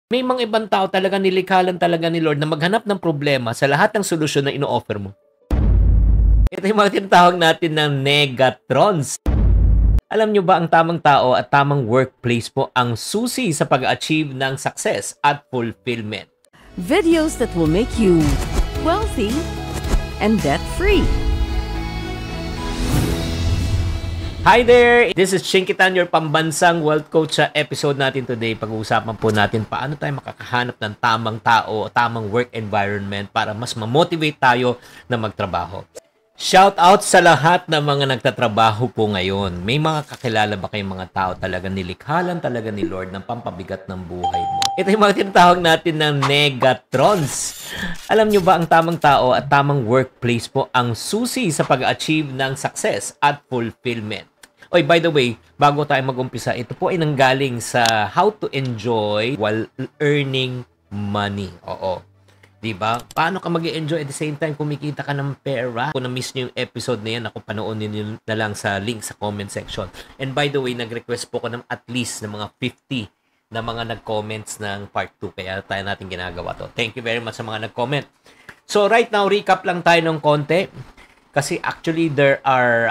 May mga ibang tao talaga nilikha lang talaga ni Lord na maghanap ng problema sa lahat ng solusyon na ino-offer mo. Ito yung mga tinatawag natin ng Negatrons. Alam nyo ba ang tamang tao at tamang workplace po ang susi sa pag-achieve ng success at fulfillment? Videos that will make you wealthy and debt-free. Hi there! This is Chinkitan, your pambansang wealth coach. Sa episode natin today, pag-uusapan po natin paano tayo makakahanap ng tamang tao o tamang work environment para mas ma-motivate tayo na magtrabaho. Shout out sa lahat ng mga nagtatrabaho po ngayon. May mga kakilala ba kayong mga tao talaga nilikha lang talaga ni Lord ng pampabigat ng buhay mo? Ito yung mga tinatawag natin ng Negatrons. Alam nyo ba ang tamang tao at tamang workplace po ang susi sa pag-achieve ng success at fulfillment? Oy, by the way, bago tayo mag-umpisa, ito po ay nanggaling sa How to Enjoy While Earning Money. Oo. Diba? Paano ka mag-enjoy at the same time kumikita ka ng pera? Kung na-miss nyo yung episode na yan, ako panoonin nyo na lang sa link sa comment section. And by the way, nag-request po ko ng at least ng mga 50 na mga nag-comments ng part 2. Kaya tayo natin ginagawa to. Thank you very much sa mga nag-comment. So right now, recap lang tayo ng konti. Kasi actually, there are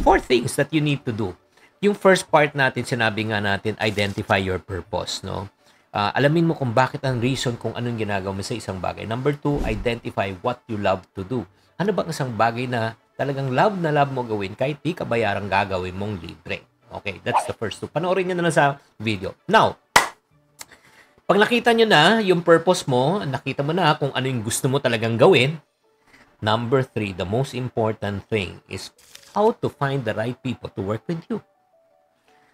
4 things that you need to do. Yung first part natin, sinabi nga natin, identify your purpose, no? Alamin mo kung bakit ang reason kung anong ginagawa mo sa isang bagay. Number 2, identify what you love to do. Ano ba ang isang bagay na talagang love na love mo gawin kahit di ka bayarang gagawin mong libre? Okay, that's the first 2. Panoorin nyo na lang sa video. Now, pag nakita nyo na yung purpose mo, nakita mo na kung ano yung gusto mo talagang gawin, number 3, the most important thing is how to find the right people to work with you.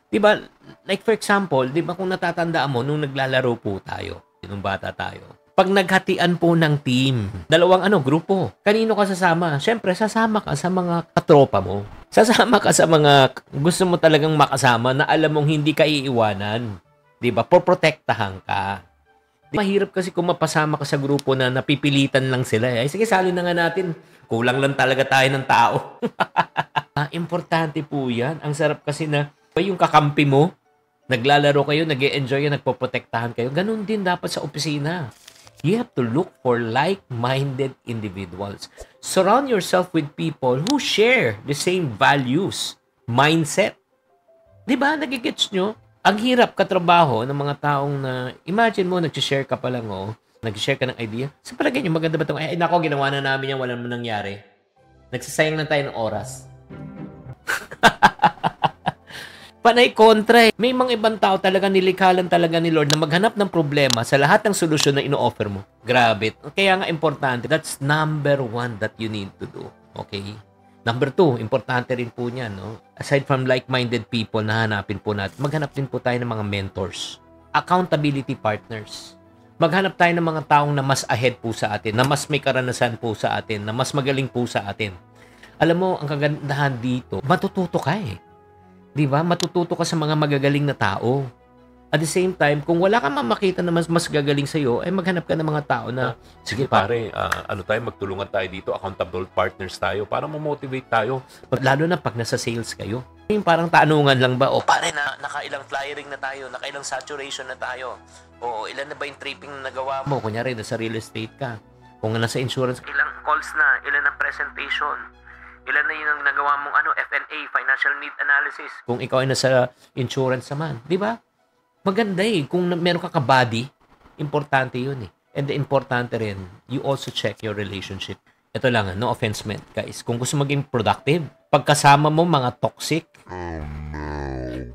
Diba, like for example, diba kung natatandaan mo, nung naglalaro po tayo, nung bata tayo, pag naghatian po ng team, dalawang grupo, kanino ka sasama? Siyempre, sasama ka sa mga katropa mo. Sasama ka sa mga gusto mo talagang makasama na alam mong hindi ka iiwanan. Diba, poprotektahan ka. Mahirap kasi kung mapasama ka sa grupo na napipilitan lang sila. Ay, sige, sali na nga natin. Kulang lang talaga tayo ng tao. Importante po yan. Ang sarap kasi na yung kakampi mo, naglalaro kayo, nag-e-enjoy kayo, nagpoprotektahan kayo. Ganun din dapat sa opisina. You have to look for like-minded individuals. Surround yourself with people who share the same values, mindset. Diba? Nagigets nyo? Ang hirap katrabaho ng mga taong na, imagine mo, nag-share ka pa lang, nag-share ka ng idea. Sa palagay nyo, maganda ba itong, nako, ginawa na namin yan, wala naman nangyari. Nagsasayang na tayo ng oras. Panay kontra. May mga ibang tao talaga nilikha lang talaga ni Lord na maghanap ng problema sa lahat ng solusyon na ino-offer mo. Grabe. Kaya nga importante. That's number 1 that you need to do. Okay? Number 2, importante rin po niyan, no? Aside from like-minded people na hanapin po natin, maghanap din po tayo ng mga mentors. Accountability partners. Maghanap tayo ng mga taong na mas ahead po sa atin, na mas may karanasan po sa atin, na mas magaling po sa atin. Alam mo, ang kagandahan dito, matututo ka eh. Di ba? Matututo ka sa mga magagaling na tao. At the same time, kung wala kang makita na mas gagaling sa'yo, ay maghanap ka ng mga tao na, sige pare, magtulungan tayo dito, accountable partners tayo, para ma-motivate tayo. Lalo na pag nasa sales kayo. Yung parang tanungan lang ba, pare, nakailang flyering na tayo, nakailang saturation na tayo, ilan na ba yung tripping na nagawa mo? Kunyari, nasa real estate ka. Kung nasa insurance, ilang calls na, ilan ang presentation, ilan na yung nagawa mong F&A, financial need analysis. Kung ikaw ay nasa insurance naman, di ba? Maganda eh. Kung meron ka ka-body, importante yun eh. And the importante rin, you also check your relationship. Ito lang, no offense meant, guys. Kung gusto maging productive, pagkasama mo mga toxic,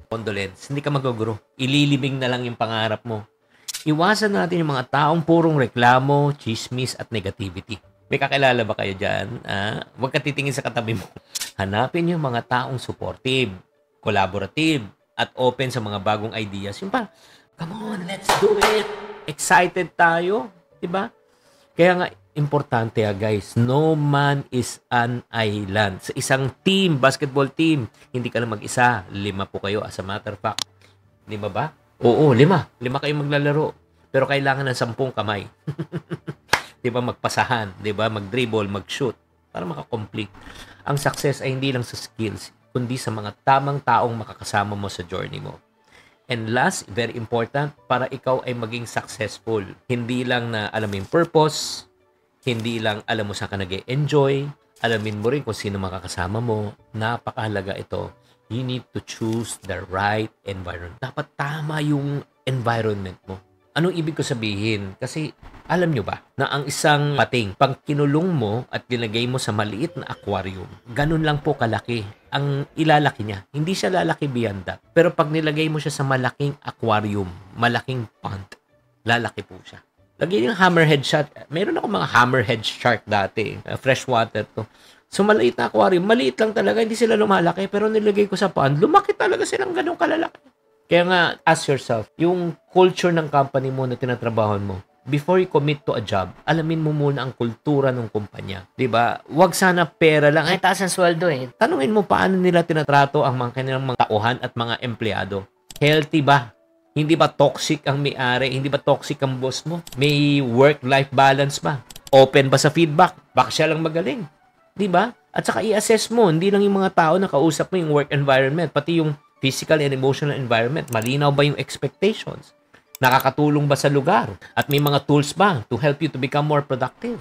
condolence, hindi ka mag-grow. Ililibing na lang yung pangarap mo. Iwasan natin yung mga taong purong reklamo, chismis, at negativity. May kakilala ba kayo dyan? Huwag ka titingin sa katabi mo. Hanapin yung mga taong supportive, collaborative, at open sa mga bagong ideas. Yung parang, come on, let's do it! Excited tayo. Diba? Kaya nga, importante guys, no man is an island. Sa isang team, basketball team, hindi ka na mag-isa. 5 po kayo, as a matter of fact. 5 ba? Oo, 5. 5 kayo maglalaro. Pero kailangan ng 10 kamay. 'Di ba, magpasahan, 'di ba, mag-dribble, mag-shoot para maka-complete. Ang success ay hindi lang sa skills, kundi sa mga tamang taong makakasama mo sa journey mo. And last, very important, para ikaw ay maging successful. Hindi lang na alam mo yung purpose, hindi lang alam mo saan ka nag-enjoy, alamin mo rin kung sino makakasama mo. Napakahalaga ito. You need to choose the right environment. Dapat tama yung environment mo. Anong ibig ko sabihin? Kasi alam nyo ba na ang isang pating, pag kinulong mo at linagay mo sa maliit na aquarium, ganun lang po kalaki ang ilalaki niya. Hindi siya lalaki beyond that. Pero pag nilagay mo siya sa malaking aquarium, malaking pond, lalaki po siya. Lagyan yung hammerhead shark. Meron ako mga hammerhead shark dati. Freshwater to. So, maliit na aquarium. Maliit lang talaga. Hindi sila lumalaki. Pero nilagay ko sa pond, lumaki talaga silang ganun kalalaki. Kaya nga, ask yourself, yung culture ng company mo na tinatrabahoan mo, before you commit to a job, alamin mo muna ang kultura ng kumpanya. 'Di ba? Huwag sana pera lang. Ay, taas ang sweldo eh. Tanungin mo paano nila tinatrato ang mga kanilang mga tauhan at mga empleyado. Healthy ba? Hindi ba toxic ang may-ari? Hindi ba toxic ang boss mo? May work-life balance ba? Open ba sa feedback? Baka siya lang magaling. 'Di ba? At saka i-assess mo, hindi lang yung mga tao na kausap mo yung work environment, pati yung physical and emotional environment. Malinaw ba yung expectations? Nakakatulong ba sa lugar? At may mga tools ba to help you to become more productive?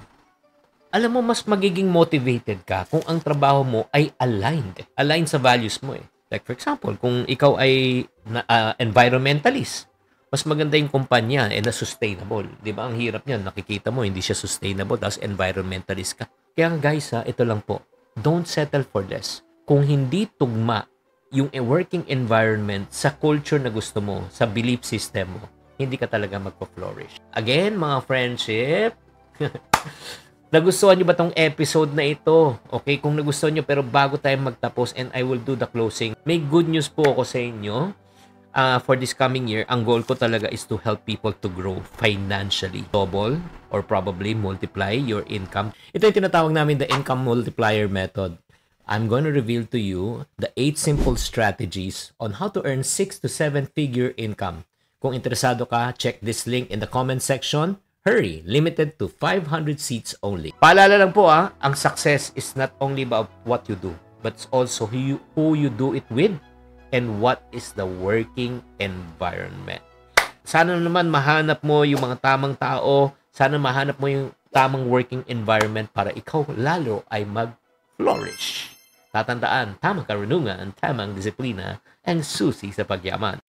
Alam mo, mas magiging motivated ka kung ang trabaho mo ay aligned. Aligned sa values mo eh. Like for example, kung ikaw ay environmentalist, mas maganda yung kumpanya na sustainable. Di ba? Ang hirap niyan. Nakikita mo, hindi siya sustainable, tapos environmentalist ka. Kaya guys, ito lang po. Don't settle for less. Kung hindi tugma yung working environment sa culture na gusto mo, sa belief system mo, hindi ka talaga magpo-flourish. Again, mga friendship, nagustuhan nyo ba tong episode na ito? Okay, kung nagustuhan nyo, pero bago tayo magtapos and I will do the closing, may good news po ako sa inyo. For this coming year, ang goal ko talaga is to help people to grow financially. Double or probably multiply your income. Ito yung tinatawag namin the income multiplier method. I'm going to reveal to you the 8 simple strategies on how to earn 6 to 7 figure income. Kung interesado ka, check this link in the comment section. Hurry! Limited to 500 seats only. Paalala lang po ang success is not only about what you do, but it's also who you do it with and what is the working environment. Sana naman mahanap mo yung mga tamang tao, sana mahanap mo yung tamang working environment para ikaw lalo ay mag-flourish. Tatandaan, tamang karunungan, tamang disiplina, ang susi sa pagyaman.